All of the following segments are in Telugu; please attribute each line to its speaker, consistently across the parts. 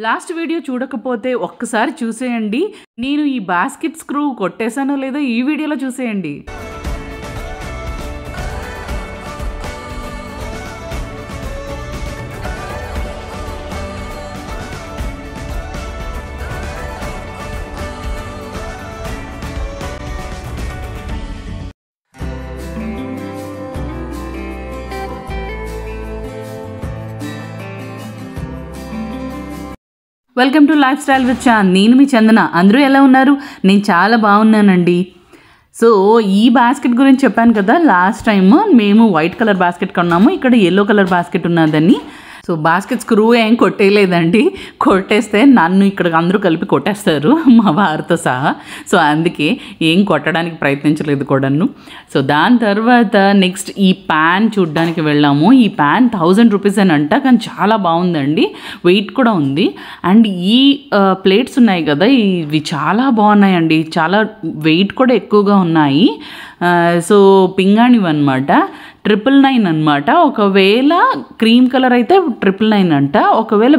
Speaker 1: లాస్ట్ వీడియో చూడకపోతే ఒక్కసారి చూసేయండి. నేను ఈ బాస్కెట్ స్క్రూ కొట్టేసానో లేదో ఈ వీడియోలో చూసేయండి. Welcome to lifestyle with Chan. నేను మీ చందన. అందరూ ఎలా ఉన్నారు? నేను చాలా బాగున్నానండి. సో ఈ బాస్కెట్ గురించి చెప్పాను కదా, లాస్ట్ టైం మేము వైట్ కలర్ బాస్కెట్ కొన్నాము, ఇక్కడ ఎల్లో కలర్ బాస్కెట్ ఉన్నదని. సో బాస్కెట్ స్క్రూ ఏం కొట్టేయలేదండి. కొట్టేస్తే నన్ను ఇక్కడ అందరూ కలిపి కొట్టేస్తారు మా వారితో సహా. సో అందుకే ఏం కొట్టడానికి ప్రయత్నించలేదు కూడాను. సో దాని తర్వాత నెక్స్ట్ ఈ ప్యాన్ చూడ్డానికి వెళ్ళాము. ఈ ప్యాన్ 1000 రూపీస్ అని అంట, కానీ చాలా బాగుందండి, వెయిట్ కూడా ఉంది. అండ్ ఈ ప్లేట్స్ ఉన్నాయి కదా, ఇవి చాలా బాగున్నాయండి, చాలా వెయిట్ కూడా ఎక్కువగా ఉన్నాయి. సో పింగాణివి అనమాట, 999 అనమాట. ఒకవేళ క్రీమ్ కలర్ అయితే 999 అంట, ఒకవేళ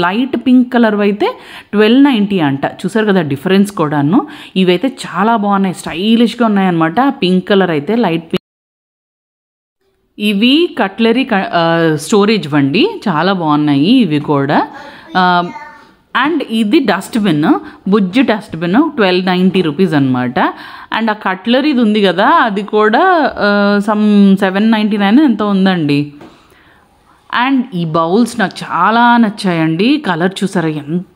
Speaker 1: లైట్ పింక్ కలర్ అయితే 1290 అంట. చూసారు కదా డిఫరెన్స్ కూడాను. ఇవైతే చాలా బాగున్నాయి, స్టైలిష్గా ఉన్నాయన్నమాట. పింక్ కలర్ అయితే లైట్ పింక్. ఇవి కట్లరీ స్టోరేజ్ వండి, చాలా బాగున్నాయి ఇవి కూడా. అండ్ ఇది డస్ట్బిన్, బుజ్జి డస్ట్బిన్ 1290 రూపీస్ అనమాట. అండ్ ఆ కట్లరీది ఉంది కదా, అది కూడా సమ్ 799 ఎంతో ఉందండి. అండ్ ఈ బౌల్స్ నాకు చాలా నచ్చాయండి. కలర్ చూసారా ఎంత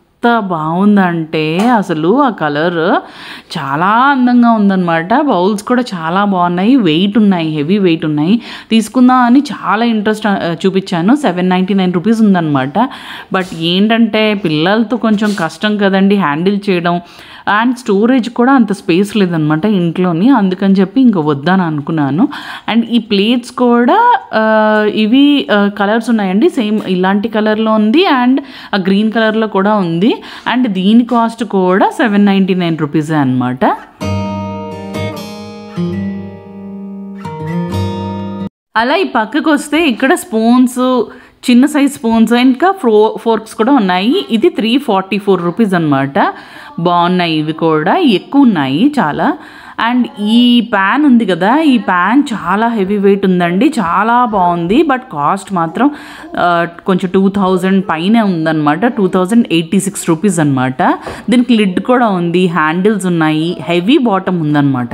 Speaker 1: బాగుందంటే, అసలు ఆ కలర్ చాలా అందంగా ఉందన్నమాట. బౌల్స్ కూడా చాలా బాగున్నాయి, వెయిట్ ఉన్నాయి, హెవీ వెయిట్ ఉన్నాయి. తీసుకుందాం అని చాలా ఇంట్రెస్ట్ చూపించాను. 799 రూపీస్ ఉందన్నమాట. బట్ ఏంటంటే పిల్లలతో కొంచెం కష్టం కదండి హ్యాండిల్ చేయడం. అండ్ స్టోరేజ్ కూడా అంత స్పేస్ లేదనమాట ఇంట్లోని, అందుకని చెప్పి ఇంకా వద్దని అనుకున్నాను. అండ్ ఈ ప్లేట్స్ కూడా ఇవి కలర్స్ ఉన్నాయండి, సేమ్ ఇలాంటి కలర్లో ఉంది అండ్ ఆ గ్రీన్ కలర్లో కూడా ఉంది. అండ్ దీని కాస్ట్ కూడా 799 రూపీసే అనమాట. అలా ఈ పక్కకు వస్తే ఇక్కడ స్పూన్స్, చిన్న సైజ్ స్పూన్స్, ఇంకా ఫోర్క్స్ కూడా ఉన్నాయి. ఇది 344 రూపీస్ అనమాట. బాగున్నాయి, ఇవి కూడా ఎక్కువ ఉన్నాయి చాలా. అండ్ ఈ ప్యాన్ ఉంది కదా, ఈ ప్యాన్ చాలా హెవీ వెయిట్ ఉందండి, చాలా బాగుంది. బట్ కాస్ట్ మాత్రం కొంచెం 2000 పైనే ఉందన్నమాట, 2086 రూపీస్ అనమాట. దీనికి లిడ్ కూడా ఉంది, హ్యాండిల్స్ ఉన్నాయి, హెవీ బాటమ్ ఉందన్నమాట.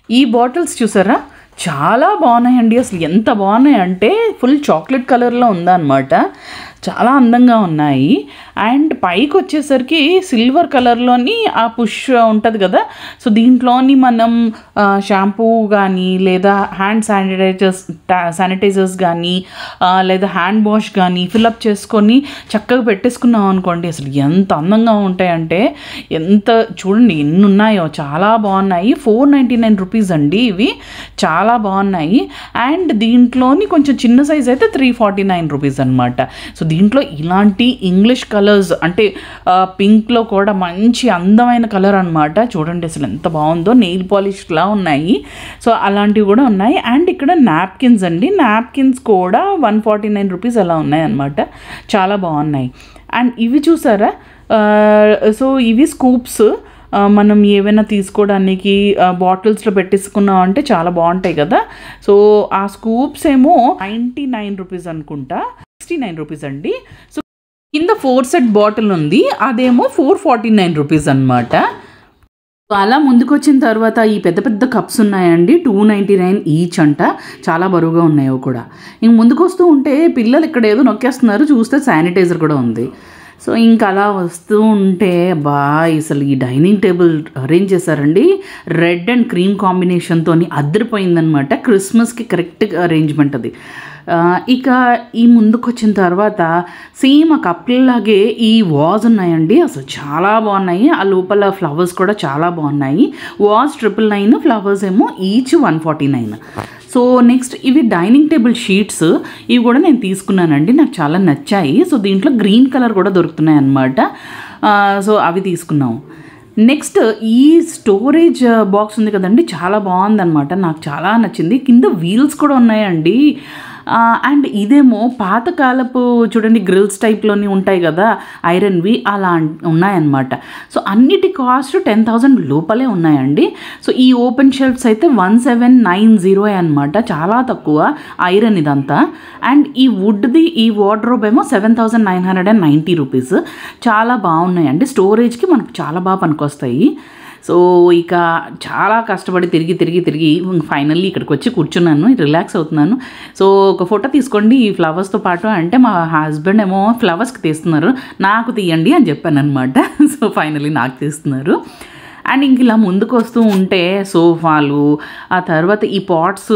Speaker 1: ఈ బాటిల్స్ చూసారా చాలా బాగున్నాయండి. అసలు ఎంత బాగున్నాయి అంటే ఫుల్ చాక్లెట్ కలర్లో ఉందన్నమాట, చాలా అందంగా ఉన్నాయి. అండ్ పైకి వచ్చేసరికి సిల్వర్ కలర్లోని ఆ పుష్ ఉంటుంది కదా, సో దీంట్లోని మనం షాంపూ కానీ లేదా హ్యాండ్ శానిటైజర్స్ కానీ లేదా హ్యాండ్ వాష్ కానీ ఫిల్అప్ చేసుకొని చక్కగా పెట్టేసుకున్నాం అనుకోండి, అసలు ఎంత అందంగా ఉంటాయంటే, ఎంత చూడండి ఎన్ని ఉన్నాయో, చాలా బాగున్నాయి. 499 రూపీస్ అండి ఇవి, చాలా బాగున్నాయి. అండ్ దీంట్లోని కొంచెం చిన్న సైజ్ అయితే 349 రూపీస్ అనమాట. సో దీంట్లో ఇలాంటి ఇంగ్లీష్ కలర్స్ అంటే పింక్లో కూడా మంచి అందమైన కలర్ అనమాట. చూడండి అసలు ఎంత బాగుందో, నెయిల్ పాలిష్లా ఉన్నాయి. సో అలాంటివి కూడా ఉన్నాయి. అండ్ ఇక్కడ నాప్కిన్స్ అండి, నాప్కిన్స్ కూడా 149 రూపీస్ అలా ఉన్నాయి అనమాట, చాలా బాగున్నాయి. అండ్ ఇవి చూసారా, సో ఇవి స్కూప్స్, మనం ఏవైనా తీసుకోవడానికి బాటిల్స్లో పెట్టేసుకున్నాం అంటే చాలా బాగుంటాయి కదా. సో ఆ స్కూప్స్ ఏమో 99 రూపీస్ అనుకుంటా, 69 రూపీస్ అండి. సో కింద 4 సెట్ బాటిల్ ఉంది, అదేమో 449 రూపీస్ అనమాట. అలా ముందుకు వచ్చిన తర్వాత ఈ పెద్ద పెద్ద కప్స్ ఉన్నాయండి, 299 ఈచ్ అంట, చాలా బరువుగా ఉన్నాయి కూడా. ఇంక ముందుకు వస్తూ ఉంటే పిల్లలు ఇక్కడ ఏదో నొక్కేస్తున్నారు, చూస్తే శానిటైజర్ కూడా ఉంది. సో ఇంకా అలా వస్తూ ఉంటే అసలు ఈ డైనింగ్ టేబుల్ అరేంజ్ చేశారండి, రెడ్ అండ్ క్రీమ్ కాంబినేషన్తో అద్దరిపోయిందనమాట. క్రిస్మస్కి కరెక్ట్గా అరేంజ్మెంట్ అది. ఇక ఈ ముందుకు వచ్చిన తర్వాత సేమ్ ఆ కప్పులలాగే ఈ వాజ్ ఉన్నాయండి, అసలు చాలా బాగున్నాయి. ఆ లోపల ఫ్లవర్స్ కూడా చాలా బాగున్నాయి. వాజ్ 999, ఫ్లవర్స్ ఏమో ఈచ్ 149. సో నెక్స్ట్ ఇవి డైనింగ్ టేబుల్ షీట్స్, ఇవి కూడా నేను తీసుకున్నానండి, నాకు చాలా నచ్చాయి. సో దీంట్లో గ్రీన్ కలర్ కూడా దొరుకుతున్నాయి అన్నమాట. సో అవి తీసుకున్నాం. నెక్స్ట్ ఈ స్టోరేజ్ బాక్స్ ఉంది కదండి, చాలా బాగుందన్నమాట, నాకు చాలా నచ్చింది. కింద వీల్స్ కూడా ఉన్నాయండి. అండ్ ఇదేమో పాతకాలపు చూడండి గ్రిల్స్ టైప్లోని ఉంటాయి కదా ఐరన్వి, అలా ఉన్నాయన్నమాట. సో అన్నిటి కాస్ట్ 10,000 లోపలే ఉన్నాయండి. సో ఈ ఓపెన్ షెల్ఫ్స్ అయితే 1790 అనమాట, చాలా తక్కువ ఐరన్ ఇదంతా. అండ్ ఈ వుడ్ది ఈ వార్డ్రోబ్ ఏమో 7,990 రూపీస్. చాలా బాగున్నాయండి, స్టోరేజ్కి మనకు చాలా బాగా పనికొస్తాయి. సో ఇక చాలా కష్టపడి తిరిగి ఫైనల్లీ ఇక్కడికి వచ్చి కూర్చున్నాను, రిలాక్స్ అవుతున్నాను. సో ఒక ఫోటో తీసుకోండి ఈ ఫ్లవర్స్తో పాటు అంటే మా హస్బెండ్ ఏమో ఫ్లవర్స్కి తీస్తున్నారు, నాకు తీయండి అని చెప్పాను అనమాట. సో ఫైనల్లీ నాకు తీస్తున్నారు. అండ్ ఇంక ఇలా ముందుకు వస్తూ ఉంటే సోఫాలు, ఆ తర్వాత ఈ పాట్స్,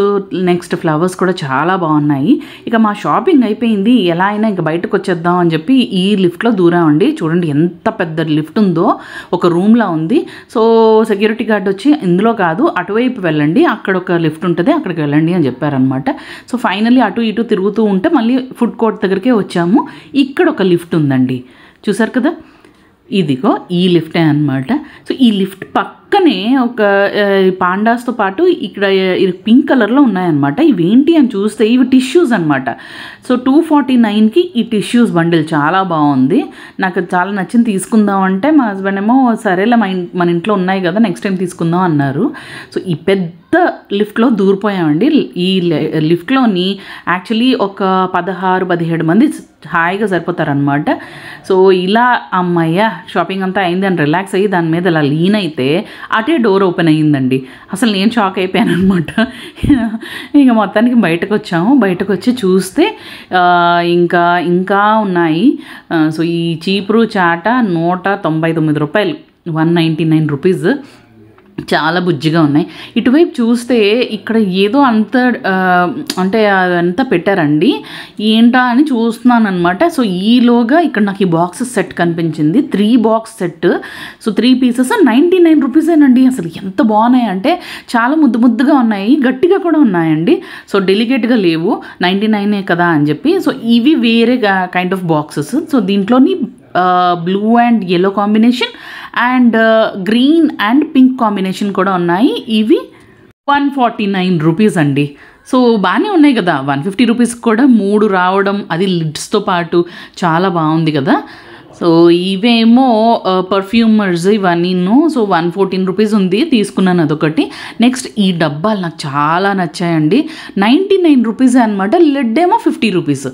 Speaker 1: నెక్స్ట్ ఫ్లవర్స్ కూడా చాలా బాగున్నాయి. ఇక మా షాపింగ్ అయిపోయింది, ఎలా అయినా ఇంక బయటకు వచ్చేద్దాం అని చెప్పి ఈ లిఫ్ట్లో దూరామండి. చూడండి ఎంత పెద్ద లిఫ్ట్ ఉందో, ఒక రూమ్లా ఉంది. సో సెక్యూరిటీ గార్డ్ వచ్చి ఇందులో కాదు అటువైపు వెళ్ళండి, అక్కడ ఒక లిఫ్ట్ ఉంటుంది, అక్కడికి వెళ్ళండి అని చెప్పారనమాట. సో ఫైనల్లీ అటు ఇటు తిరుగుతూ ఉంటే మళ్ళీ ఫుడ్ కోర్ట్ దగ్గరికే వచ్చాము. ఇక్కడ ఒక లిఫ్ట్ ఉందండి, చూసారు కదా, ఇదిగో ఈ లిఫ్టే అనమాట. సో ఈ లిఫ్ట్ పక్కనే ఒక పాండాస్తో పాటు ఇక్కడ పింక్ కలర్లో ఉన్నాయన్నమాట. ఇవేంటి అని చూస్తే ఇవి టిష్యూస్ అనమాట. సో 249కి ఈ టిష్యూస్ బండిల్ చాలా బాగుంది, నాకు చాలా నచ్చింది. తీసుకుందామంటే మా హస్బెండ్ ఏమో సరేలే మన ఇంట్లో ఉన్నాయి కదా నెక్స్ట్ టైం తీసుకుందాం అన్నారు. సో ఈ పెద్ద లిఫ్ట్లో దూరిపోయామండి. ఈ లిఫ్ట్లోని యాక్చువల్లీ ఒక 16-17 మంది హాయిగా సరిపోతారనమాట. సో ఇలా అమ్మయ్య షాపింగ్ అంతా అయింది అని రిలాక్స్ అయ్యి దాని మీద ఇలా లీన్ అయితే అటే డోర్ ఓపెన్ అయ్యిందండి. అసలు నేను షాక్ అయిపోయాను అనమాట. ఇక మొత్తానికి బయటకు వచ్చాము, బయటకు వచ్చి చూస్తే ఇంకా ఉన్నాయి. సో ఈ చీపురు చాట 199 రూపాయలు, 199 రూపీస్, చాలా బుజ్జిగా ఉన్నాయి. ఇటువైపు చూస్తే ఇక్కడ ఏదో అంత అంటే అదంతా పెట్టారండి, ఏంటా అని చూస్తున్నాను అనమాట. సో ఈలోగా ఇక్కడ నాకు ఈ బాక్సెస్ సెట్ కనిపించింది, 3 బాక్స్ సెట్. So 3 pieces 99 రూపీసేనండి. అసలు ఎంత బాగున్నాయి అంటే చాలా ముద్దుగా ఉన్నాయి, గట్టిగా కూడా ఉన్నాయండి. సో డెలికేట్గా లేవు, 99 కదా అని చెప్పి. సో ఇవి వేరే కైండ్ ఆఫ్ బాక్సెస్. సో దీంట్లోని blue and yellow combination and green and pink combination కూడా ఉన్నాయి. ఇవి 149 రూపీస్ అండి. సో బాగానే ఉన్నాయి కదా, 150 రూపీస్ కూడా 3 రావడం, అది లిడ్స్తో పాటు చాలా బాగుంది కదా. సో ఇవేమో పర్ఫ్యూమర్స్ ఇవన్నీను. సో 114 రూపీస్ ఉంది, తీసుకున్నాను అదొకటి. నెక్స్ట్ ఈ డబ్బాలు నాకు చాలా నచ్చాయండి, 99 రూపీస్ అనమాట. లిడ్ ఏమో 50 రూపీస్.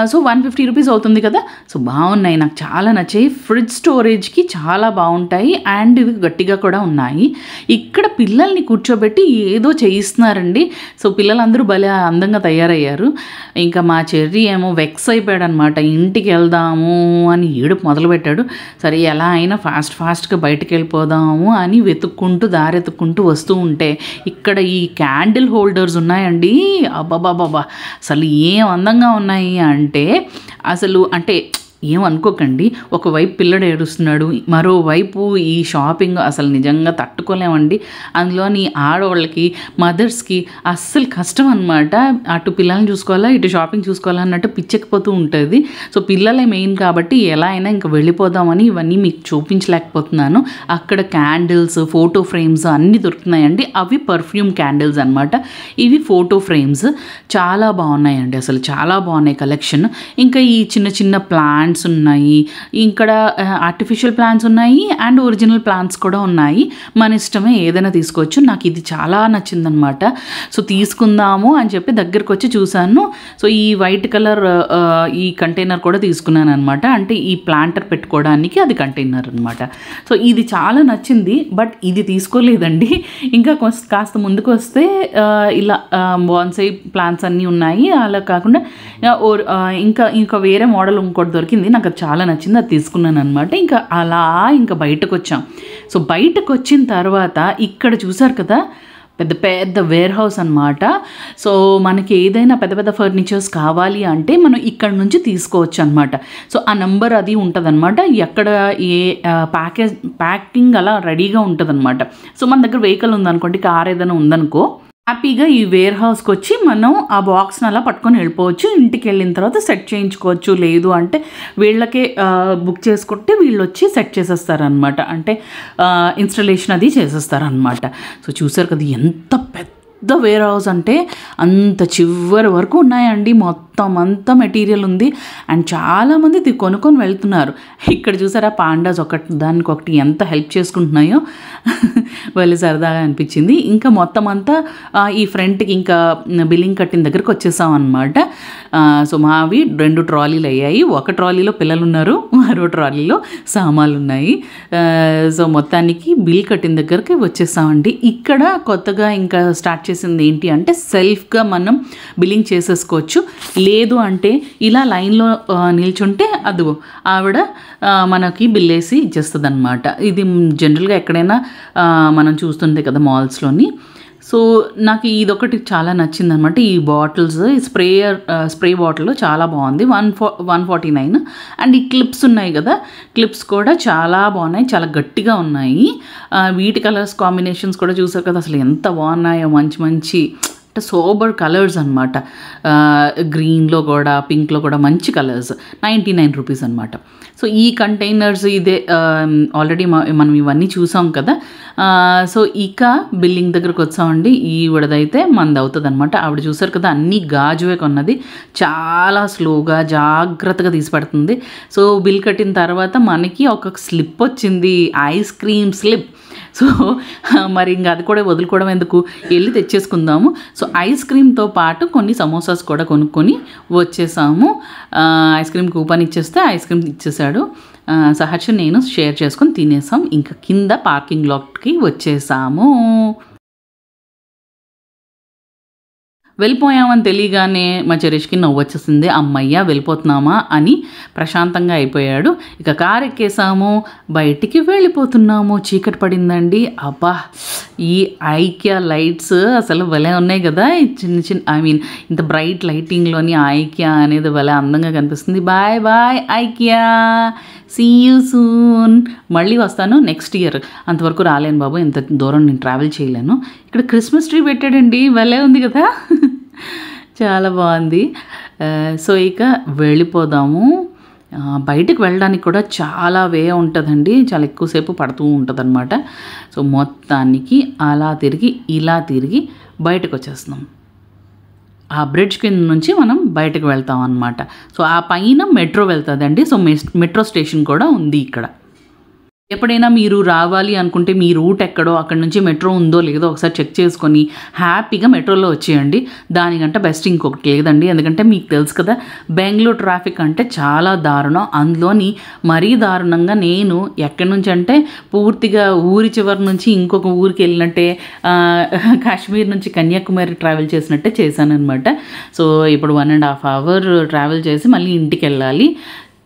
Speaker 1: సో 150 రూపీస్ అవుతుంది కదా. సో బాగున్నాయి, నాకు చాలా నచ్చాయి. ఫ్రిడ్జ్ స్టోరేజ్కి చాలా బాగుంటాయి అండ్ ఇవి గట్టిగా కూడా ఉన్నాయి. ఇక్కడ పిల్లల్ని కూర్చోబెట్టి ఏదో చేయిస్తున్నారండి. సో పిల్లలందరూ భలే అందంగా తయారయ్యారు. ఇంకా మా చెర్రీ ఏమో వెక్స్ అయిపోయాడు అనమాట, ఇంటికి వెళ్దాము అని ఏడుపు మొదలుపెట్టాడు. సరే ఎలా అయినా ఫాస్ట్గా బయటకు వెళ్ళిపోదాము అని దారెత్తుకుంటూ వస్తూ ఉంటే ఇక్కడ ఈ క్యాండిల్ హోల్డర్స్ ఉన్నాయండి. అబ్బాబాబా అసలు ఏం అందంగా ఉన్నాయి అంటే అసలు అంటే ఏమనుకోకండి, ఒకవైపు పిల్లడు ఏడుస్తున్నాడు, మరోవైపు ఈ షాపింగ్ అసలు నిజంగా తట్టుకోలేమండి. అందులోని ఆడవాళ్ళకి మదర్స్కి అస్సలు కష్టం అనమాట. అటు పిల్లల్ని చూసుకోవాలా ఇటు షాపింగ్ చూసుకోవాలా అన్నట్టు పిచ్చెక్కిపోతూ ఉంటుంది. సో పిల్లలే మెయిన్ కాబట్టి ఎలా అయినా ఇంకా వెళ్ళిపోదామని ఇవన్నీ మీకు చూపించలేకపోతున్నాను. అక్కడ క్యాండిల్స్, ఫోటో ఫ్రేమ్స్ అన్నీ దొరుకుతున్నాయండి. అవి పర్ఫ్యూమ్ క్యాండిల్స్ అనమాట. ఇవి ఫోటో ఫ్రేమ్స్ చాలా బాగున్నాయండి, అసలు చాలా బాగున్నాయి కలెక్షన్. ఇంకా ఈ చిన్న ప్లాంట్స్ ఉన్నాయి, ఇక్కడ ఆర్టిఫిషియల్ ప్లాంట్స్ ఉన్నాయి అండ్ ఒరిజినల్ ప్లాంట్స్ కూడా ఉన్నాయి. మన ఇష్టమే ఏదైనా తీసుకోవచ్చు. నాకు ఇది చాలా నచ్చిందనమాట. సో తీసుకుందాము అని చెప్పి దగ్గరకు వచ్చి చూశాను. సో ఈ వైట్ కలర్ ఈ కంటైనర్ కూడా తీసుకున్నాను అనమాట, అంటే ఈ ప్లాంటర్ పెట్టుకోవడానికి అది కంటైనర్ అనమాట. సో ఇది చాలా నచ్చింది, బట్ ఇది తీసుకోలేదండి. ఇంకా కాస్త ముందుకు వస్తే ఇలా బాన్సై ప్లాంట్స్ అన్నీ ఉన్నాయి. అలా కాకుండా ఇంకా వేరే మోడల్ ఇంకోటి దొరికింది, నాకు అది చాలా నచ్చింది, అది తీసుకున్నాను అనమాట. ఇంకా బయటకు వచ్చాం. సో బయటకు వచ్చిన తర్వాత ఇక్కడ చూసారు కదా పెద్ద వేర్ హౌస్ అనమాట. సో మనకి ఏదైనా పెద్ద ఫర్నిచర్స్ కావాలి అంటే మనం ఇక్కడ నుంచి తీసుకోవచ్చు అనమాట. సో ఆ నెంబర్ అది ఉంటుంది అనమాట, ఎక్కడ ఏ ప్యాకింగ్ అలా రెడీగా ఉంటుంది అనమాట. సో మన దగ్గర వెహికల్ ఉందనుకోండి, కార్ ఏదైనా ఉందనుకో, హ్యాపీగా ఈ వేర్ హౌస్కి వచ్చి మనం ఆ బాక్స్ని అలా పట్టుకొని వెళ్ళిపోవచ్చు. ఇంటికి వెళ్ళిన తర్వాత సెట్ చేయించుకోవచ్చు, లేదు అంటే వీళ్ళకే బుక్ చేసుకుంటే వీళ్ళు వచ్చి సెట్ చేసేస్తారనమాట, అంటే ఇన్స్టలేషన్ అది చేసేస్తారనమాట. సో చూసారు కదా ఎంత పెద్ద వేర్ హౌస్ అంటే అంత చివరి వరకు ఉన్నాయండి. మొత్తం అంతా మెటీరియల్ ఉంది అండ్ చాలామంది కొనుక్కొని వెళ్తున్నారు. ఇక్కడ చూసారా పాండాస్ దానికొకటి ఎంత హెల్ప్ చేసుకుంటున్నాయో వాళ్ళు సరదాగా అనిపించింది. ఇంకా మొత్తం అంతా ఈ ఫ్రంట్కి ఇంకా బిల్లింగ్ కట్టిన దగ్గరికి వచ్చేసాం అనమాట. సో మావి 2 ట్రాలీలు అయ్యాయి. ఒక ట్రాలీలో పిల్లలు ఉన్నారు, మరో ట్రాలీలో సామాన్లు ఉన్నాయి. సో మొత్తానికి బిల్ కట్టిన దగ్గరికి వచ్చేసామండి. ఇక్కడ కొత్తగా ఇంకా స్టార్ట్ చేసింది ఏంటి అంటే సెల్ఫ్గా మనం బిల్లింగ్ చేసేసుకోవచ్చు. లేదు అంటే ఇలా లైన్లో నిల్చుంటే అదిగో ఆవిడ మనకి బిల్ వేసి ఇచ్చేస్తుంది అనమాట. ఇది జనరల్గా ఎక్కడైనా మనం చూస్తుంటే కదా మాల్స్లోని. సో నాకు ఇదొకటి చాలా నచ్చింది అనమాట. ఈ బాటిల్స్ స్ప్రే బాటిల్ చాలా బాగుంది. 149. అండ్ ఈ క్లిప్స్ ఉన్నాయి కదా, క్లిప్స్ కూడా చాలా బాగున్నాయి, చాలా గట్టిగా ఉన్నాయి. వీటి కలర్స్ కాంబినేషన్స్ కూడా చూసారు కదా అసలు ఎంత బాగున్నాయో. మంచి మంచి సోబర్ కలర్స్ అనమాట. గ్రీన్లో కూడా పింక్లో కూడా మంచి కలర్స్. 99 రూపీస్ అనమాట. సో ఈ కంటైనర్స్ ఇదే ఆల్రెడీ మనం ఇవన్నీ చూసాం కదా. సో ఇక బిల్లింగ్ దగ్గరకు వచ్చామండి. ఈవిడదైతే మనది అవుతుంది అనమాట. ఆవిడ చూసారు కదా అన్నీ గాజువే కొన్నది. చాలా స్లోగా జాగ్రత్తగా తీసి పెడుతుంది. సో బిల్ కట్టిన తర్వాత మనకి ఒక స్లిప్ వచ్చింది, ఐస్ క్రీమ్ స్లిప్. సో మరి ఇంకా అది కూడా వదులుకోవడం ఎందుకు, వెళ్ళి తెచ్చేసుకుందాము. సో ఐస్ క్రీమ్తో పాటు కొన్ని సమోసాస్ కూడా కొనుక్కొని వచ్చేసాము. ఐస్ క్రీమ్ కూపన్ ఇచ్చేస్తే ఐస్ క్రీమ్ ఇచ్చేసాడు. సహర్ష నేను షేర్ చేసుకొని తినేసాం. ఇంకా కింద పార్కింగ్ లాట్కి వచ్చేసాము. వెళ్ళిపోయామని తెలియగానే మా చెరీష్కి నవ్వు వచ్చేసింది. అమ్మయ్య వెళ్ళిపోతున్నామా అని ప్రశాంతంగా అయిపోయాడు. ఇక కారు ఎక్కేసాము, బయటికి వెళ్ళిపోతున్నాము. చీకటి పడిందండి. అబ్బా ఈ ఐక్య లైట్స్ అసలు భలే ఉన్నాయి కదా. చిన్న ఇంత బ్రైట్ లైటింగ్లోని ఐక్య అనేది భలే అందంగా కనిపిస్తుంది. బాయ్ బాయ్ ఐక్య, సీ యూ సూన్. మళ్ళీ వస్తాను నెక్స్ట్ ఇయర్. అంతవరకు రాలేను బాబు, ఇంత దూరం నేను ట్రావెల్ చేయలేను. ఇక్కడ క్రిస్మస్ ట్రీ పెట్టాడండి, భలే ఉంది కదా, చాలా బాగుంది. సో ఇక వెళ్ళిపోదాము. బయటికి వెళ్ళడానికి కూడా చాలా వే ఉంటుందండి, చాలా ఎక్కువసేపు పడుతూ ఉంటుంది అనమాట. సో మొత్తానికి అలా తిరిగి ఇలా తిరిగి బయటకు వచ్చేస్తున్నాం. ఆ బ్రిడ్జ్ కింద నుంచి మనం బయటకు వెళ్తాం అన్నమాట. సో ఆ పైన మెట్రో వెళ్తుందండి. సో మెట్రో స్టేషన్ కూడా ఉంది ఇక్కడ. ఎప్పుడైనా మీరు రావాలి అనుకుంటే మీ రూట్ ఎక్కడో అక్కడ నుంచి మెట్రో ఉందో లేదో ఒకసారి చెక్ చేసుకొని హ్యాపీగా మెట్రోలో వచ్చేయండి. దానికంటే బెస్ట్ ఇంకొకటి లేదండి. ఎందుకంటే మీకు తెలుసు కదా బెంగళూరు ట్రాఫిక్ అంటే చాలా దారుణం. అందులోని మరీ దారుణంగా నేను ఎక్కడి నుంచి అంటే పూర్తిగా ఊరి చివరి నుంచి ఇంకొక ఊరికి వెళ్ళినట్టే, కాశ్మీర్ నుంచి కన్యాకుమారి ట్రావెల్ చేసినట్టే చేశాను అనమాట. సో ఇప్పుడు 1.5 hours ట్రావెల్ చేసి మళ్ళీ ఇంటికి వెళ్ళాలి.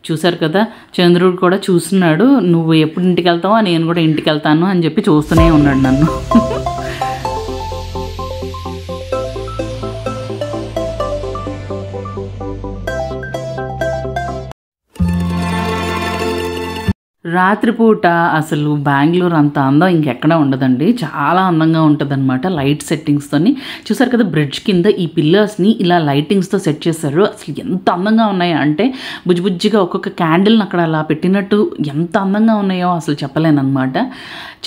Speaker 1: చూసారు కదా చంద్రుడు కూడా చూస్తున్నాడు, నువ్వు ఎప్పుడు ఇంటికి వెళ్తావో నేను కూడా ఇంటికి వెళ్తాను అని చెప్పి చూస్తూనే ఉన్నాడు నన్ను. రాత్రిపూట అసలు బెంగళూరు అంత అందం ఇంకెక్కడ ఉండదండి. చాలా అందంగా ఉంటుంది అనమాట లైట్ సెట్టింగ్స్తోని. చూసారు కదా బ్రిడ్జ్ కింద ఈ పిల్లర్స్ని ఇలా లైటింగ్స్తో సెట్ చేశారు. అసలు ఎంత అందంగా ఉన్నాయి అంటే బుజ్జిబుజ్జిగా ఒక్కొక్క క్యాండిల్ని అక్కడ అలా పెట్టినట్టు ఎంత అందంగా ఉన్నాయో అసలు చెప్పలేనమాట.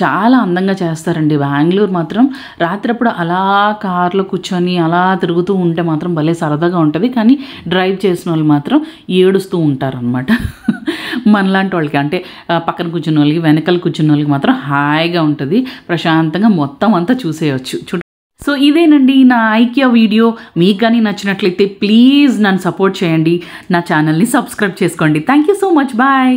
Speaker 1: చాలా అందంగా చేస్తారండి బెంగళూరు మాత్రం. రాత్రిప్పుడు అలా కార్లో కూర్చొని అలా తిరుగుతూ ఉంటే మాత్రం భలే సరదాగా ఉంటుంది. కానీ డ్రైవ్ చేసిన వాళ్ళు మాత్రం ఏడుస్తూ ఉంటారనమాట. మనలాంటి వాళ్ళకి అంటే పక్కన కూర్చున్న వాళ్ళకి వెనకాల కూర్చున్న వాళ్ళకి మాత్రం హాయిగా ఉంటుంది, ప్రశాంతంగా మొత్తం అంతా చూసేయచ్చు. సో ఇదేనండి నా ఐక్య వీడియో. మీకు కానీ నచ్చినట్లయితే ప్లీజ్ నన్ను సపోర్ట్ చేయండి, నా ఛానల్ని సబ్స్క్రైబ్ చేసుకోండి. Thank you so much, bye.